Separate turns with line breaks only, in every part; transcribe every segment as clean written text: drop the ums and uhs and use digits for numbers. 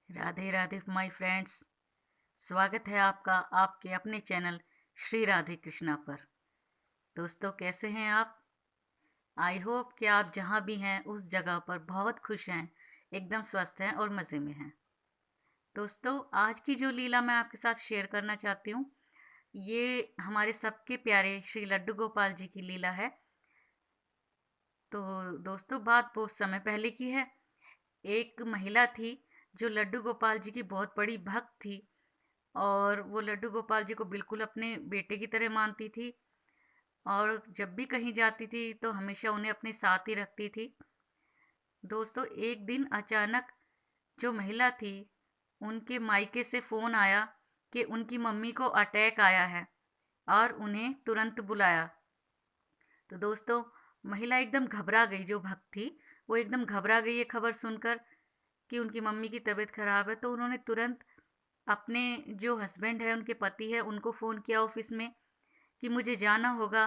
Radhe Radhe my friends. स्वागत है आपका आपके अपने चैनल श्री राधे कृष्णा पर। दोस्तों, कैसे हैं आप? आई होप कि आप जहां भी हैं उस जगह पर बहुत खुश हैं, एकदम स्वस्थ हैं और मज़े में हैं। दोस्तों, आज की जो लीला मैं आपके साथ शेयर करना चाहती हूँ, ये हमारे सबके प्यारे श्री लड्डू गोपाल जी की लीला है। तो दोस्तों, बात बहुत समय पहले की है। एक महिला थी जो लड्डू गोपाल जी की बहुत बड़ी भक्त थी और वो लड्डू गोपाल जी को बिल्कुल अपने बेटे की तरह मानती थी और जब भी कहीं जाती थी तो हमेशा उन्हें अपने साथ ही रखती थी। दोस्तों, एक दिन अचानक जो महिला थी, उनके मायके से फ़ोन आया कि उनकी मम्मी को अटैक आया है और उन्हें तुरंत बुलाया। तो दोस्तों, महिला एकदम घबरा गई। जो भक्त थी वो एकदम घबरा गई ये खबर सुनकर कि उनकी मम्मी की तबीयत ख़राब है। तो उन्होंने तुरंत अपने जो हस्बैंड है, उनके पति है, उनको फ़ोन किया ऑफिस में कि मुझे जाना होगा,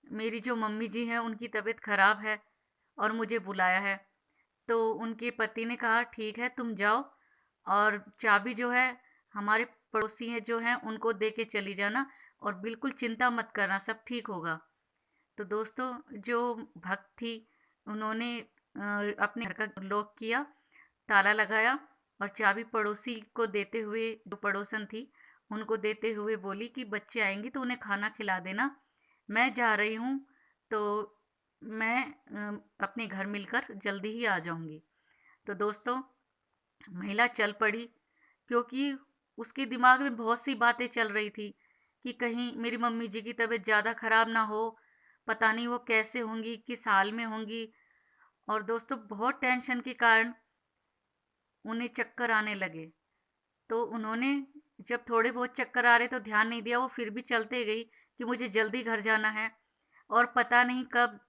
मेरी जो मम्मी जी हैं उनकी तबीयत ख़राब है और मुझे बुलाया है। तो उनके पति ने कहा ठीक है, तुम जाओ और चाबी जो है हमारे पड़ोसी हैं जो हैं उनको दे के चली जाना और बिल्कुल चिंता मत करना, सब ठीक होगा। तो दोस्तों, जो भक्त थी उन्होंने अपने घर का लॉक किया, ताला लगाया और चाबी पड़ोसी को देते हुए, जो पड़ोसन थी उनको देते हुए बोली कि बच्चे आएंगे तो उन्हें खाना खिला देना, मैं जा रही हूँ। तो मैं अपने घर मिलकर जल्दी ही आ जाऊँगी। तो दोस्तों, महिला चल पड़ी क्योंकि उसके दिमाग में बहुत सी बातें चल रही थी कि कहीं मेरी मम्मी जी की तबीयत ज़्यादा ख़राब ना हो, पता नहीं वो कैसे होंगी, किस हाल में होंगी। और दोस्तों, बहुत टेंशन के कारण उन्हें चक्कर आने लगे। तो उन्होंने जब थोड़े बहुत चक्कर आ रहे तो ध्यान नहीं दिया, वो फिर भी चलते गई कि मुझे जल्दी घर जाना है। और पता नहीं कब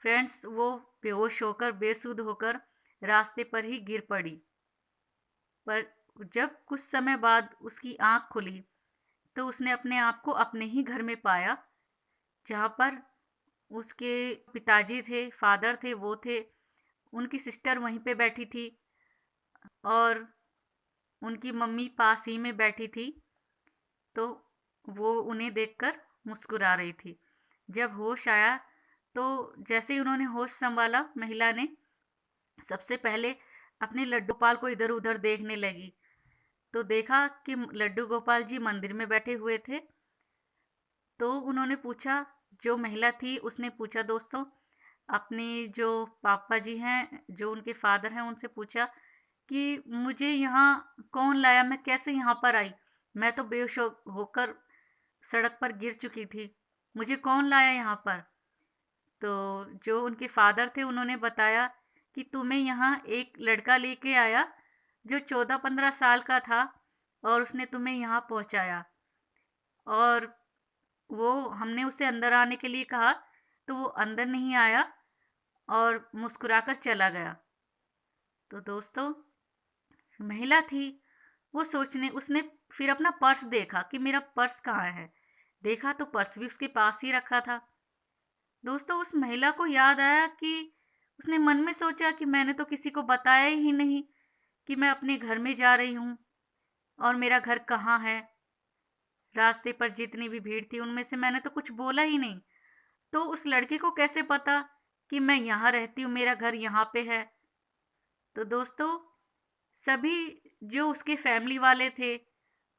फ्रेंड्स वो बेहोश होकर, बेसुध होकर रास्ते पर ही गिर पड़ी। पर जब कुछ समय बाद उसकी आँख खुली तो उसने अपने आप को अपने ही घर में पाया, जहाँ पर उसके पिताजी थे, फादर थे, वो थे, उनकी सिस्टर वहीं पे बैठी थी और उनकी मम्मी पास ही में बैठी थी। तो वो उन्हें देखकर मुस्कुरा रही थी। जब होश आया तो जैसे ही उन्होंने होश संभाला, महिला ने सबसे पहले अपने लड्डू गोपाल को इधर उधर देखने लगी। तो देखा कि लड्डू गोपाल जी मंदिर में बैठे हुए थे। तो उन्होंने पूछा, जो महिला थी उसने पूछा दोस्तों, अपने जो पापा जी हैं, जो उनके फादर हैं, उनसे पूछा कि मुझे यहाँ कौन लाया, मैं कैसे यहाँ पर आई, मैं तो बेहोश होकर सड़क पर गिर चुकी थी, मुझे कौन लाया यहाँ पर। तो जो उनके फादर थे उन्होंने बताया कि तुम्हें यहाँ एक लड़का लेके आया जो 14-15 साल का था और उसने तुम्हें यहाँ पहुँचाया और वो हमने उसे अंदर आने के लिए कहा तो वो अंदर नहीं आया और मुस्कुराकर चला गया। तो दोस्तों, महिला थी, वो सोचने उसने फिर अपना पर्स देखा कि मेरा पर्स कहाँ है। देखा तो पर्स भी उसके पास ही रखा था। दोस्तों, उस महिला को याद आया कि उसने मन में सोचा कि मैंने तो किसी को बताया ही नहीं कि मैं अपने घर में जा रही हूँ और मेरा घर कहाँ है। रास्ते पर जितनी भी भीड़ थी उनमें से मैंने तो कुछ बोला ही नहीं। तो उस लड़के को कैसे पता कि मैं यहाँ रहती हूँ, मेरा घर यहाँ पे है। तो दोस्तों, सभी जो उसके फैमिली वाले थे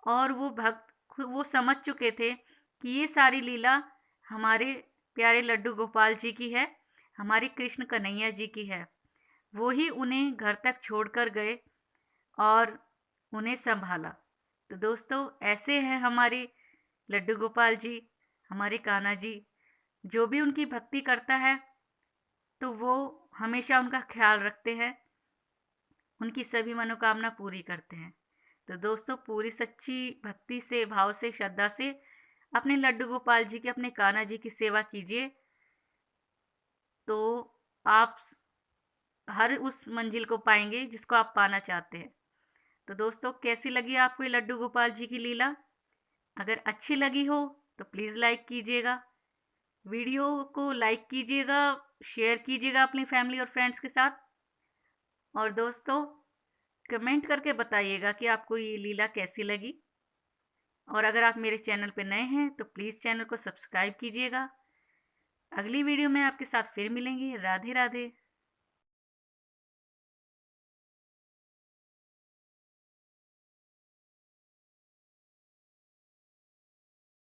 और वो भक्त वो समझ चुके थे कि ये सारी लीला हमारे प्यारे लड्डू गोपाल जी की है, हमारे कृष्ण कन्हैया जी की है। वो ही उन्हें घर तक छोड़कर गए और उन्हें संभाला। तो दोस्तों, ऐसे हैं हमारे लड्डू गोपाल जी, हमारे कान्हा जी। जो भी उनकी भक्ति करता है तो वो हमेशा उनका ख्याल रखते हैं, उनकी सभी मनोकामना पूरी करते हैं। तो दोस्तों, पूरी सच्ची भक्ति से, भाव से, श्रद्धा से अपने लड्डू गोपाल जी की, अपने कान्हा जी की सेवा कीजिए। तो आप हर उस मंजिल को पाएंगे जिसको आप पाना चाहते हैं। तो दोस्तों, कैसी लगी आपको ये लड्डू गोपाल जी की लीला? अगर अच्छी लगी हो तो प्लीज़ लाइक कीजिएगा, वीडियो को लाइक कीजिएगा, शेयर कीजिएगा अपनी फैमिली और फ्रेंड्स के साथ। और दोस्तों, कमेंट करके बताइएगा कि आपको ये लीला कैसी लगी। और अगर आप मेरे चैनल पर नए हैं तो प्लीज़ चैनल को सब्सक्राइब कीजिएगा। अगली वीडियो में आपके साथ फिर मिलेंगे। राधे राधे।